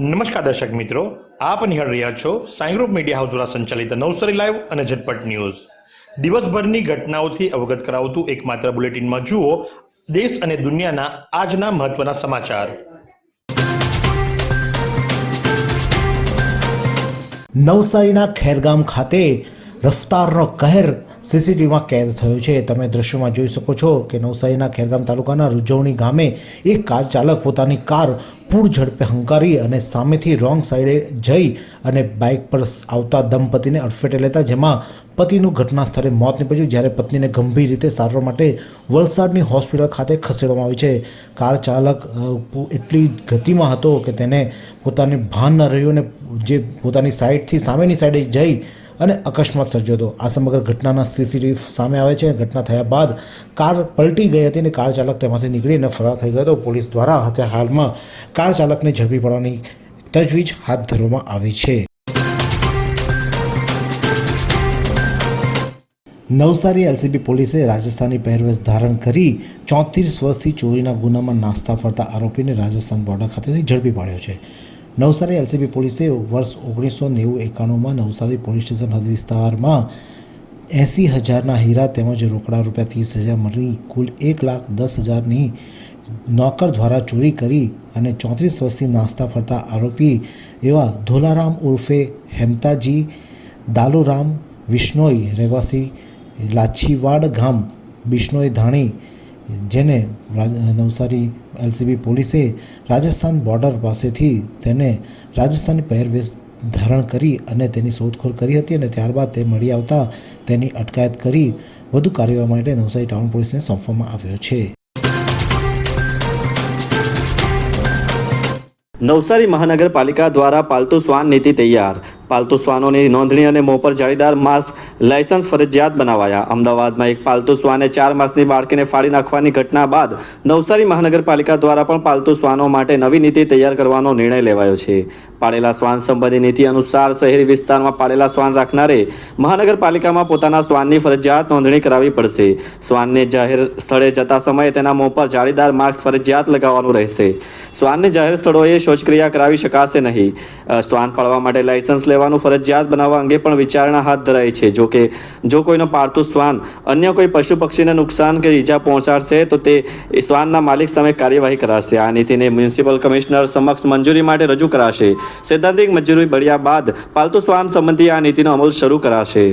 નમસ્કાર દર્શક મિત્રો, આપ નિહાળ રહ્યા છો સાઈ ગ્રુપ મીડિયા હાઉસ દ્વારા સંચાલિત નવસારી લાઈવ અને ઝટપટ ન્યૂઝ. દિવસભરની ઘટનાઓથી અવગત કરાવતું એકમાત્ર બુલેટિનમાં જુઓ દેશ અને દુનિયાના આજના મહત્વના સમાચાર. નવસારીના ખેરગામ ખાતે રફતારનો કહેર સીસીટીવીમાં કેદ થયો છે. તમે દ્રશ્યોમાં જોઈ શકો છો કે નવસારીના ખેરગામ તાલુકાના રૂજવણી ગામે એક કાર ચાલક પોતાની કાર પૂર ઝડપે હંકારી અને સામેથી રોંગ સાઈડે જઈ અને બાઇક પર આવતા દંપતીને અડફેટે લેતા, જેમાં પતિનું ઘટના સ્થળે મોત નીપજ્યું, જ્યારે પત્નીને ગંભીર રીતે સારવાર માટે વલસાડની હોસ્પિટલ ખાતે ખસેડવામાં આવી છે. કાર ચાલક એટલી ગતિમાં હતો કે તેને પોતાની ભાન ન રહ્યું અને જે પોતાની સાઈડથી સામેની સાઈડે જઈ અને અકસ્માત સર્જ્યો હતો. આ સમગ્ર ઘટનાના સીસીટીવી સામે આવે છે. ઘટના થયા બાદ કાર પલટી ગઈ હતી અને કાર ચાલક તેમાંથી નીકળીને ફરાર થઈ ગયો હતો. પોલીસ દ્વારા હાલમાં કાર ચાલકને ઝડપી પાડવાની તજવીજ હાથ ધરવામાં આવી છે. નવસારી એલસીબી પોલીસે રાજસ્થાની પહેરવેશ ધારણ કરી 34 વર્ષથી ચોરીના ગુનામાં નાસ્તા ફરતા આરોપીને રાજસ્થાન બોર્ડર ખાતેથી ઝડપી પાડ્યો છે. નવસારી એલસીબી પોલીસે વર્ષ 1990-91માં નવસારી પોલીસ સ્ટેશન હદ વિસ્તારમાં 80,000ના હીરા તેમજ રોકડા રૂપિયા 30,000 મળી કુલ 1,10,000ની નોકર દ્વારા ચોરી કરી અને 34 વર્ષથી નાસ્તા ફરતા આરોપી એવા ધોલારામ ઉર્ફે હેમતાજી દાલુરામ વિશ્નોઈ રહેવાસી લાછીવાડ ગામ બિશ્નોઈ ધાણી, જેને નવસારી એલસીબી પોલીસે રાજસ્થાન બોર્ડર પાસેથી તેને રાજસ્થાની પહેરવેશ ધારણ કરી અને તેની શોધખોળ કરી હતી અને ત્યારબાદ તે મળી આવતા તેની અટકાયત કરી વધુ કાર્યવાહી માટે નવસારી ટાઉન પોલીસને સોંપવામાં આવ્યો છે. નવસારી મહાનગરપાલિકા દ્વારા પાલતુ શ્વાન નીતિ તૈયાર. પાલતુ શ્વાનોની નોંધણી અને મોં પર જાળીદાર માસ્ક લાયસન્સ ફરજિયાત બનાવાયા. અમદાવાદમાં એક પાલતુ શ્વાને 4 માસની બાળકીને ફાડી નાખવાની ઘટના બાદ નવસારી મહાનગરપાલિકા દ્વારા પણ પાલતુ શ્વાનો માટે નવી નીતિ તૈયાર કરવાનો નિર્ણય લેવાયો છે. પાળેલા શ્વાન સંબંધી નીતિ અનુસાર શહેરી વિસ્તારમાં પાળેલા શ્વાન રાખનારે મહાનગરપાલિકામાં પોતાના શ્વાનની ફરજિયાત નોંધણી કરાવવી પડશે. શ્વાનને જાહેર સ્થળે જતા સમયે તેના મોં પર જાળીદાર માસ્ક ફરજિયાત લગાવવાનું રહેશે. શ્વાનને જાહેર સ્થળોએ શૌચક્રિયા કરાવી શકાશે નહીં. શ્વાન પાળવા માટે લાયસન્સ લેવાનું ફરજિયાત બનાવવા અંગે પણ વિચારણા હાથ ધરાઈ છે. જોકે જો કોઈનો પાળતું શ્વાન અન્ય કોઈ પશુ પક્ષીને નુકસાન કે ઈજા પહોંચાડશે તો તે શ્વાનના માલિક સામે કાર્યવાહી કરાશે. આ નીતિને મ્યુનિસિપલ કમિશનર સમક્ષ મંજૂરી માટે રજૂ કરાશે. સૈદ્ધાંતિક મંજૂરી મળ્યા બાદ પાલતુ શ્વાન સંબંધી આ નીતિનો અમલ શરૂ કરાશે.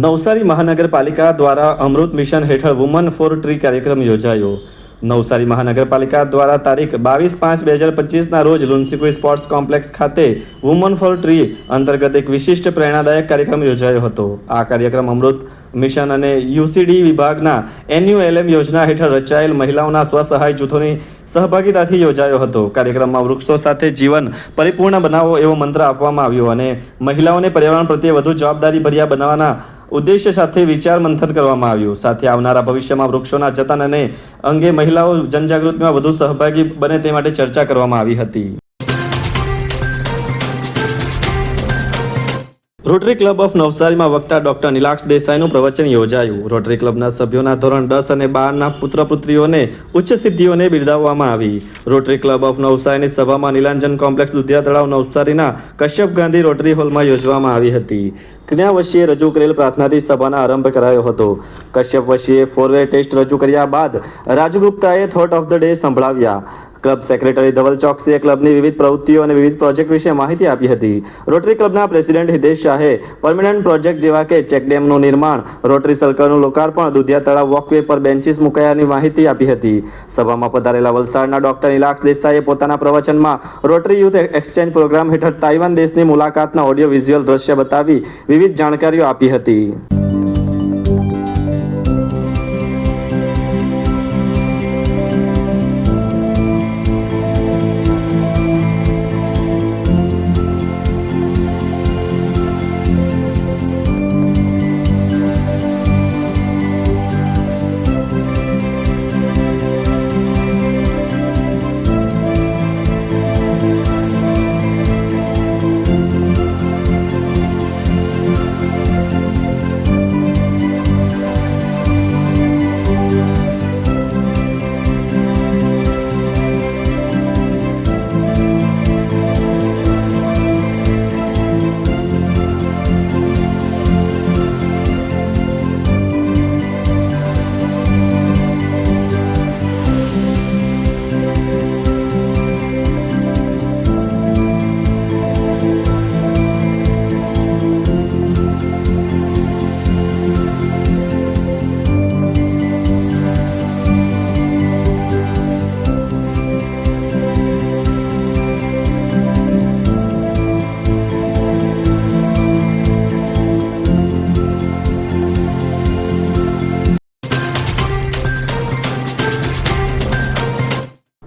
નવસારી મહાનગરપાલિકા દ્વારા અમૃત મિશન હેઠળ વુમન ફોર ટ્રી કાર્યક્રમ યોજાયો. નવસારી મહાનગરપાલિકા દ્વારા તારીખ 22/5/2025ના રોજ લુન્સીકુઈ સ્પોર્ટ્સ કોમ્પ્લેક્સ ખાતે વુમન ફોર ટ્રી અંતર્ગત એક વિશિષ્ટ પ્રેરણાદાયક કાર્યક્રમ યોજાયો હતો. આ કાર્યક્રમ અમૃત મિશન અને યુસીડી વિભાગના NULM યોજના હેઠળ રચાયેલ મહિલાઓના સ્વસહાય જૂથોની સહભાગીતાથી યોજાયો હતો. કાર્યક્રમમાં વૃક્ષો સાથે જીવન પરિપૂર્ણ બનાવો એવો મંત્ર આપવામાં આવ્યો અને મહિલાઓને પર્યાવરણ પ્રત્યે વધુ જવાબદારી ભર્યા બનાવવાના ઉદ્દેશ્ય સાથે વિચાર મંથન કરવામાં આવ્યું. સાથે આવનારા ભવિષ્યમાં વૃક્ષોના જતન અને અંગે મહિલાઓ જનજાગૃતિમાં વધુ સહભાગી બને તે માટે ચર્ચા કરવામાં આવી હતી. રોટરી ક્લબ ઓફ નવસારીમાં વક્તા ડોક્ટર નિલાક્ષ દેસાઈનું પ્રવચન યોજાયું. રોટરી ક્લબના સભ્યોના ધોરણ 10 અને 12ના પુત્ર પુત્રીઓને ઉચ્ચ સિદ્ધિઓને બિરદાવવામાં આવી. રોટરી ક્લબ ઓફ નવસારીની સભામાં નીલાંજન કોમ્પ્લેક્સ દુધિયા તળાવ નવસારીના કશ્યપ ગાંધી રોટરી હોલમાં યોજવામાં આવી હતી. કન્યા વશીએ રજૂ કરેલ પ્રાર્થનાથી સભાનો આરંભ કરાયો હતો. કશ્યપ વશીએ 4-વે ટેસ્ટ રજૂ કર્યા બાદ રાજગુપ્તાએ થોટ ઓફ ધ ડે સંભળાવ્યા. ક્લબ સેક્રેટરી ધવલ ચોકસીએ ક્લબની વિવિધ પ્રવૃત્તિઓ અને વિવિધ પ્રોજેક્ટ વિશે માહિતી આપી હતી. રોટરી ક્લબના પ્રેસિડેન્ટ હિતેશ શાહે પરમેનન્ટ પ્રોજેક્ટ જેવા કે ચેકડેમનું નિર્માણ, રોટરી સર્કલનું લોકાર્પણ, દુધિયા તળાવ વોકવે પર બેન્ચીસ મુકાયાની માહિતી આપી હતી. સભામાં પધારેલા વલસાડના ડોક્ટર નિલાક્ષ દેસાઈએ પોતાના પ્રવચનમાં રોટરી યુથ એક્સચેન્જ પ્રોગ્રામ હેઠળ તાઇવાન દેશની મુલાકાતના ઓડિયો વિઝ્યુઅલ દ્રશ્ય બતાવી વિવિધ જાણકારીઓ આપી હતી.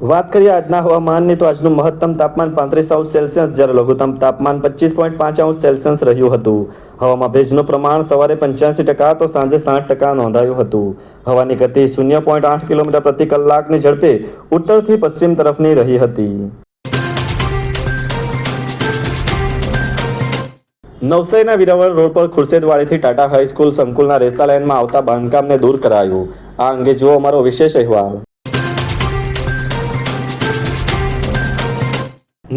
વાત કરીએ આજના હવામાનની તો આજનું મહત્તમ તાપમાન 35°C જ્યારે લઘુત્તમ તાપમાન 25.5°C રહ્યું હતું. હવામાં ભેજનું પ્રમાણ સવારે 85% તો સાંજે 60% નોંધાયું હતું. હવાની ગતિ 0.8 કિલોમીટર પ્રતિ કલાકની ઝડપે ઉત્તરથી પશ્ચિમ તરફની રહી હતી. નવસારીના વિરાવળ રોડ પર ખુરશેદવાડીથી ટાટા હાઈસ્કૂલ સંકુલના રેસા લાઇનમાં આવતા બાંધકામને દૂર કરાયું. આ અંગે જુઓ અમારો વિશેષ અહેવાલ.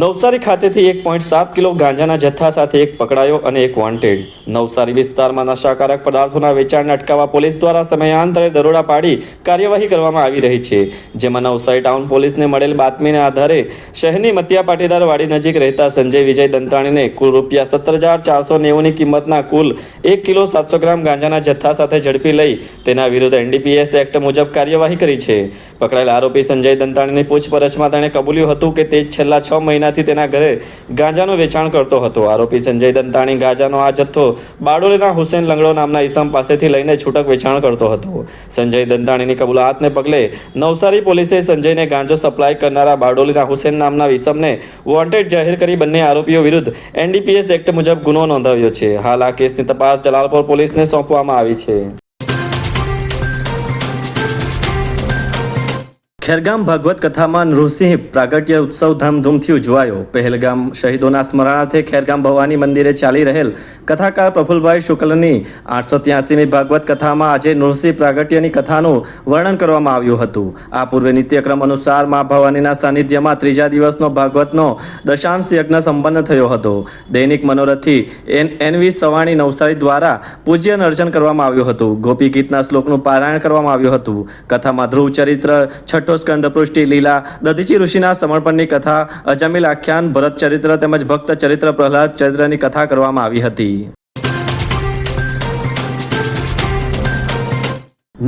નવસારી ખાતેથી 1.7 કિલો ગાંજાના જથ્થા સાથે એક પકડાયો અને એક વોન્ટેડ. નવસારી વિસ્તારમાં નશાકારક પદાર્થોના વેચાણને અટકાવવા પોલીસ દ્વારા સમયાંતરે દરોડા પાડી કાર્યવાહી કરવામાં આવી રહી છે. જેમાં નવસારી ટાઉન પોલીસને મળેલ બાતમીના આધારે શહેરની મતિયા પાટીદાર વાડી નજીક રહેતા સંજય વિજય દંતાણીને કુલ ₹17,490ની કિંમતના કુલ 1 કિલો 700 ગ્રામ ગાંજાના જથ્થા સાથે ઝડપી લઈ તેના વિરુદ્ધ NDPS એક્ટ મુજબ કાર્યવાહી કરી છે. પકડાયેલ આરોપી સંજય દંતાણીની પૂછપરછમાં તેણે કબૂલ્યું હતું કે તે છેલ્લા 6 મહિનાથી તેના ઘરે ગાંજાનું વેચાણ કરતો હતો. આરોપી સંજય દંતાણી ગાંજાનો આ જથ્થો બારડોલીના હુસેન લંગડો નામના ઈસમ પાસેથી લઈને છૂટક વેચાણ કરતો હતો. સંજય દંતાણીની કબૂલાતને પગલે નવસારી પોલીસે સંજયને ગાંજો સપ્લાય કરનારા બારડોલીના હુસેન નામના ઈસમને વોન્ટેડ જાહેર કરી બંને આરોપીઓ વિરુદ્ધ NDPS એક્ટ મુજબ ગુનો નોંધાવ્યો છે. હાલ આ કેસની તપાસ જલાલપોર પોલીસને સોંપવામાં આવી છે. ખેરગામ ભાગવત કથામાં નૃસિંહ પ્રાગટ્ય ઉત્સવ ધામધૂમથી ઉજવાયો. પહેલગામ શહીદોના સ્મરણાર્થે ખેરગામ ભવાની મંદિરે ચાલી રહેલ કથાકાર પ્રફુલભાઈ શુક્લની 883મી ભાગવત કથામાં આજે નૃસિંહ પ્રાગટ્યની કથાનું વર્ણન કરવામાં આવ્યું હતું. આ પૂર્વે નિત્યક્રમ અનુસાર મા ભવાનીના સાનિધ્યમાં ત્રીજા દિવસનો ભાગવતનો દશાંશ યજ્ઞ સંપન્ન થયો હતો. દૈનિક મનોરથથી NV સવાણી નવસારી દ્વારા પૂજ્ય અર્ચન કરવામાં આવ્યું હતું. ગોપી ગીતના શ્લોકનું પારાયણ કરવામાં આવ્યું હતું. કથામાં ધ્રુવ ચરિત્ર, છઠ્ઠો સ્કંદ પૃષ્ટિ લીલા, દધીચી ઋષિના સમર્પણની કથા, અજામિલ આખ્યાન, ભરત ચરિત્ર તેમજ ભક્ત ચરિત્ર, પ્રહલાદ ચરિત્રની કથા કરવામાં આવી હતી.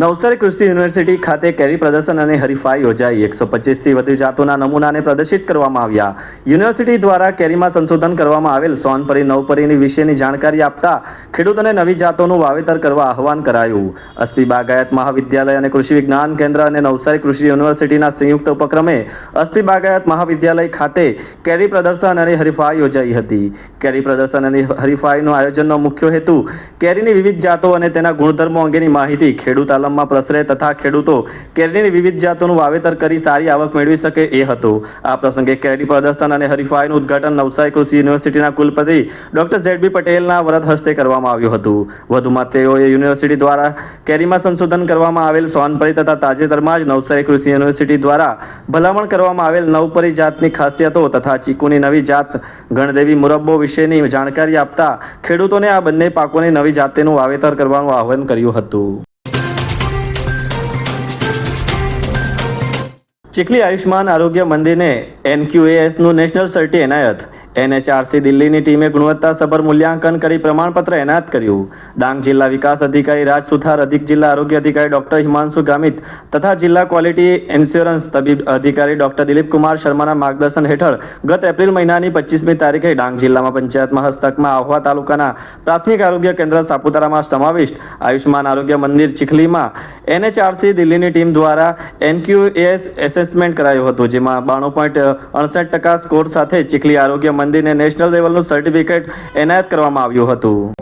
નવસારી કૃષિ યુનિવર્સિટી ખાતે કેરી પ્રદર્શન અને હરીફાઈ યોજાઈ. 125થી વધુ જાતોના નમૂનાને પ્રદર્શિત કરવામાં આવ્યા. યુનિવર્સિટી દ્વારા કેરીમાં સંશોધન કરવામાં આવેલ સોનપરી નવપરીની વિશેની જાણકારી આપતા ખેડૂતોને નવી જાતોનું વાવેતર કરવા આહવાન કરાયું. અસ્પી બાગાયત મહાવિદ્યાલય અને કૃષિ વિજ્ઞાન કેન્દ્ર અને નવસારી કૃષિ યુનિવર્સિટીના સંયુક્ત ઉપક્રમે અસ્પી બાગાયત મહાવિદ્યાલય ખાતે કેરી પ્રદર્શન અને હરીફાઈ યોજાઈ હતી. કેરી પ્રદર્શન અને હરીફાઈનું આયોજનનો મુખ્ય હેતુ કેરીની વિવિધ જાતો અને તેના ગુણધર્મો અંગેની માહિતી ખેડૂત માં પ્રસરે તથા ખેડૂતો કેરીની વિવિધ જાતોનું વાવેતર કરી સારી આવક મેળવી શકે એ હતું. આ પ્રસંગે કેરી પ્રદર્શન અને હરીફાઈનું ઉદ્ઘાટન નવસારી કૃષિ યુનિવર્સિટીના કુલપતિ ડોક્ટર ZB પટેલના વરદ હસ્તે કરવામાં આવ્યું હતું. વધુમાં તેઓએ યુનિવર્સિટી દ્વારા કેરીમાં સંશોધન કરવામાં આવેલ સોનપરી તથા તાજેતરમાં જ નવસારી કૃષિ યુનિવર્સિટી દ્વારા ભલામણ કરવામાં આવેલ નવપરી જાતની ખાસિયતો તથા ચીકુની નવી જાત ગણદેવી મુરબ્બો વિશેની જાણકારી આપતા ખેડૂતોને આ બંને પાકોની નવી જાતેનું વાવેતર કરવાનું આહવાન કર્યું હતું. ચીખલી આયુષ્માન આરોગ્ય મંદિરને NQASનું નેશનલ સર્ટી એનાયત. NHRC દિલ્હીની ટીમે ગુણવત્તાસભર મૂલ્યાંકન કરી પ્રમાણપત્ર એનાયત કર્યું. ડાંગ જિલ્લા વિકાસ અધિકારી રાજ સુથાર, અધિક જિલ્લા આરોગ્ય અધિકારી ડોક્ટર હિમાંશુ ગામિત તથા જિલ્લા ક્વોલિટી ઇન્સ્યોરન્સ તબીબ અધિકારી ડોક્ટર દિલીપ કુમાર શર્માના માર્ગદર્શન હેઠળ ગત એપ્રિલ મહિનાની 25મી તારીખે ડાંગ જિલ્લામાં પંચાયતમાં હસ્તકમાં આહવા તાલુકાના પ્રાથમિક આરોગ્ય કેન્દ્ર સાપુતારામાં સમાવિષ્ટ આયુષ્માન આરોગ્ય મંદિર ચીખલીમાં NHRC દિલ્હીની ટીમ દ્વારા NQAS એસેસમેન્ટ કરાયું હતું. જેમાં 92.68% સ્કોર સાથે ચીખલી આરોગ્ય મંદિરને નેશનલ લેવલનું સર્ટિફિકેટ એનાયત કરવામાં આવ્યું હતું.